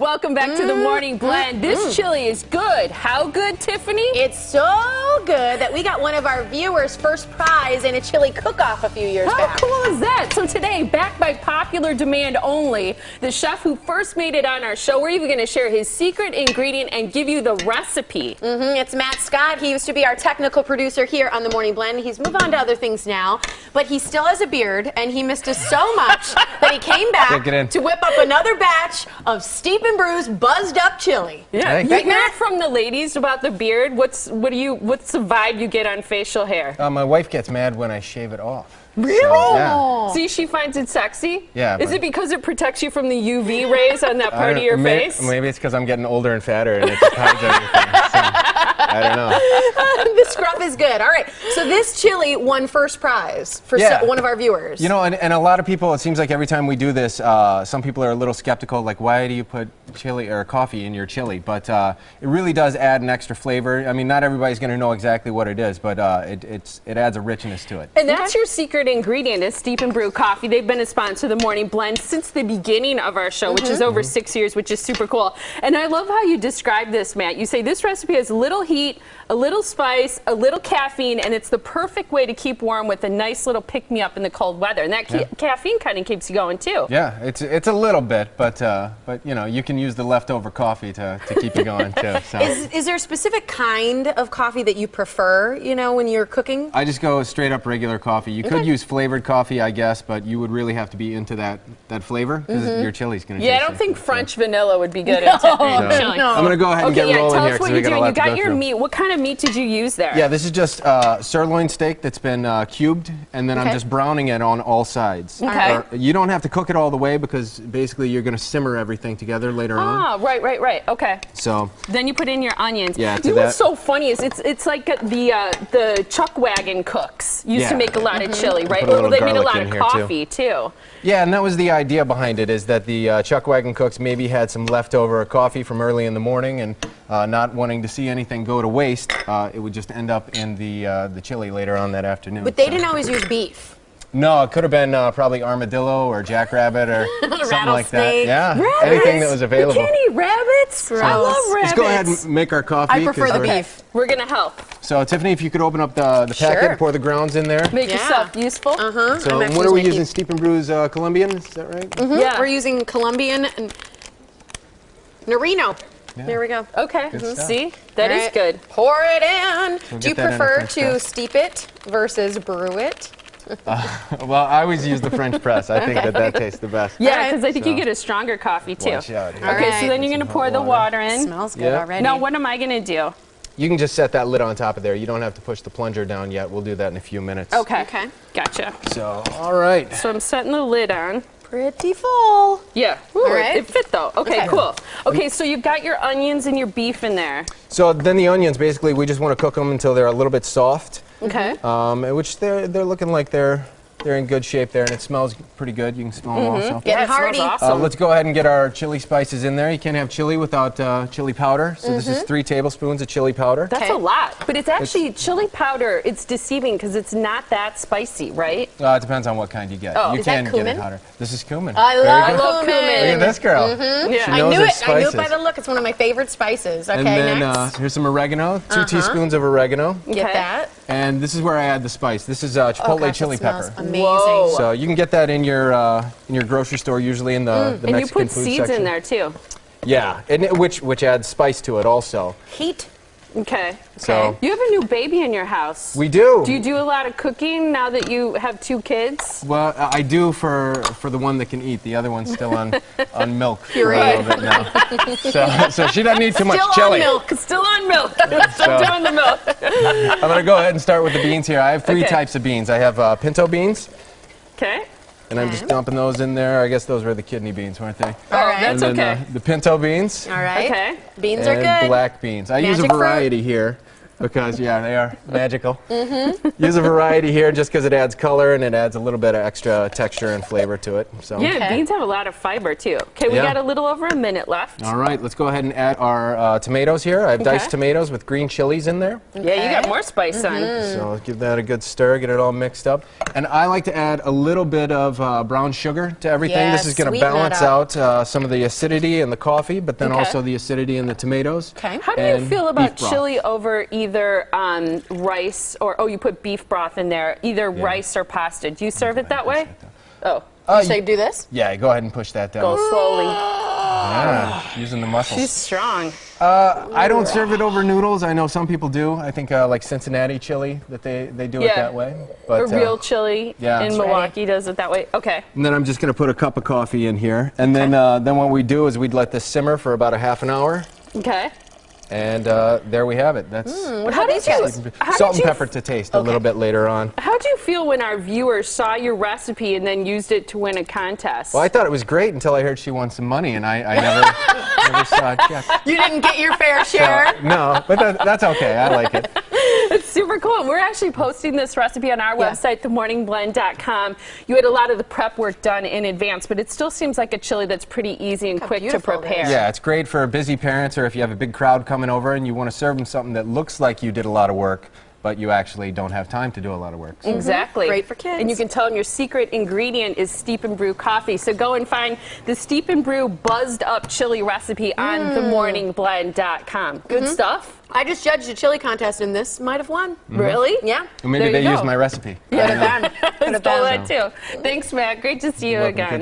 Welcome back to the Morning Blend. This chili is good. How good, Tiffany? It's so good that we got one of our viewers' first prize in a chili cook-off a few years back. How cool is that? So today, backed by popular demand only, the chef who first made it on our show, we're even going to share his secret ingredient and give you the recipe. It's Matt Scott. He used to be our technical producer here on the Morning Blend. He's moved on to other things now, but he still has a beard, and he missed us so much that he came back to whip up another batch of Steep and Brew's Buzzed Up Chili. Yeah, you heard from the ladies about the beard. What's the vibe you get on facial hair? My wife gets mad when I shave it off. Really? So, yeah. See, she finds it sexy? Yeah. Is it because it protects you from the UV rays on that part of your face? Maybe it's because I'm getting older and fatter and it just hides everything. So, I don't know. The scruff is good. All right. So this chili won first prize for one of our viewers. You know, and a lot of people, it seems like every time we do this, some people are a little skeptical, like, why do you put chili or coffee in your chili? But it really does add an extra flavor. I mean, not everybody's going to know exactly what it is, but it adds a richness to it. And that's your secret ingredient is Steep and Brew coffee. They've been a sponsor of the Morning Blend since the beginning of our show, which is over 6 years, which is super cool. And I love how you describe this, Matt. You say this recipe has little heat, a little spice, a little caffeine, and it's the perfect way to keep warm with a nice little pick-me-up in the cold weather. And that caffeine kind of keeps you going, too. Yeah, it's a little bit, but you know, you can use the leftover coffee to keep you going, too. So. Is there a specific kind of coffee that you prefer, you know, when you're cooking? I just go straight up regular coffee. You could use flavored coffee, I guess, but you would really have to be into that flavor because your chili's going to taste I don't think different, French vanilla would be good in chili. No. I'm going to go ahead and get rolling here because we got a lot to go through. You got your meat. What kind of meat did you use there? Yeah, this is just sirloin steak that's been cubed, and then I'm just browning it on all sides. Okay. You don't have to cook it all the way because basically you're going to simmer everything together later on. Ah, right. Okay. So then you put in your onions. Yeah. You know what's so funny is it's like the chuck wagon cooks used to make a lot of chili, right? Or they made a lot of coffee too. Yeah, and that was the idea behind it, is that the chuck wagon cooks maybe had some leftover coffee from early in the morning, and not wanting to see anything go to waste, it would just end up in the chili later on that afternoon. But they didn't always use beef. No, it could have been probably armadillo or jackrabbit or something like that. Yeah, rabbits? Anything that was available. You can't eat rabbits? I love rabbits. Let's go ahead and make our coffee. I prefer the beef. We're going to help. So, Tiffany, if you could open up the packet and pour the grounds in there. Make yourself useful. So, what are we using? Steep and Brew's Colombian, is that right? Yeah. We're using Colombian and Norino. Yeah. There we go. Okay, see? That is good. Pour it in. We'll Do you prefer to steep it versus brew it? Well, I always use the French press. I think that tastes the best. Yeah, because I think you get a stronger coffee, too. Watch out here. Okay, so then you're going to pour the water in. Smells good already. Now, what am I going to do? You can just set that lid on top of there. You don't have to push the plunger down yet. We'll do that in a few minutes. Okay, gotcha. So, all right. So I'm setting the lid on. Pretty full. Yeah. Ooh, it fit, though. Okay, cool. Okay, so you've got your onions and your beef in there. So then the onions, basically, we just want to cook them until they're a little bit soft. Okay. Which they're looking like they're in good shape there, and it smells pretty good. You can smell them also. Getting hardy. Awesome. Let's go ahead and get our chili spices in there. You can't have chili without chili powder. So this is 3 tablespoons of chili powder. That's a lot, but it's actually chili powder. It's deceiving because it's not that spicy, right? It depends on what kind you get. Oh, you is that can get cumin? it hotter. This is cumin. I love cumin. Look at this girl. Yeah. She I knows knew her it. I knew spices. it by the look. It's one of my favorite spices. Okay, And then next. here's some oregano. 2 teaspoons of oregano. Get that. And this is where I add the spice. This is Chipotle chili pepper. Amazing. Whoa. So you can get that in your grocery store, usually in the Mexican food section. And you put seeds in there too. Yeah, and which adds spice to it also. Heat. Okay. So you have a new baby in your house. We do. Do you do a lot of cooking now that you have 2 kids? Well, I do for the one that can eat. The other one's still on milk for a little bit now. So she doesn't need too much chili. Still on milk. Still doing the milk. I'm going to go ahead and start with the beans here. I have 3 types of beans. I have pinto beans. Okay. And I'm just dumping those in there. I guess those were the kidney beans, weren't they? All right. That's and then, the pinto beans. All right. Okay. Beans are and good. black beans. I use a Magic variety here. because yeah, they are magical. Use a variety here just because it adds color and it adds a little bit of extra texture and flavor to it. So Yeah, beans have a lot of fiber too. Okay, we got a little over a minute left. All right, let's go ahead and add our tomatoes here. I have diced tomatoes with green chilies in there. Yeah, you got more spice on. So let's give that a good stir, get it all mixed up. And I like to add a little bit of brown sugar to everything. This is going to balance out some of the acidity in the coffee, but then also the acidity in the tomatoes. Okay. How do you feel about chili over either rice or, you put beef broth in there, either rice or pasta? Do you serve it that way? Oh. You say do this? Yeah, go ahead and push that down. Go slowly. Yeah, using the muscles. She's strong. I don't serve it over noodles. I know some people do. I think like Cincinnati chili, that they do it that way. But, or real chili in Milwaukee does it that way. Okay. And then I'm just going to put a cup of coffee in here. And then what we do is we'd let this simmer for about a half an hour. Okay. And there we have it. That's salt and pepper to taste a little bit later on. How did you feel when our viewers saw your recipe and then used it to win a contest? Well, I thought it was great until I heard she won some money, and I never saw a check. You didn't get your fair share? No, but that's okay. I like it. It's super cool. We're actually posting this recipe on our website, themorningblend.com. You had a lot of the prep work done in advance, but it still seems like a chili that's pretty easy and quick to prepare. Yeah, it's great for busy parents or if you have a big crowd coming over and you want to serve them something that looks like you did a lot of work, but you actually don't have time to do a lot of work. So. Exactly. Great for kids. And you can tell them your secret ingredient is Steep and Brew coffee. So go and find the Steep and Brew Buzzed Up Chili recipe on themorningblend.com. Good stuff. I just judged a chili contest and this might have won. Really? Yeah. Well, maybe they used my recipe. Could have been. Could have done that too. Thanks, Matt. Great to see you again.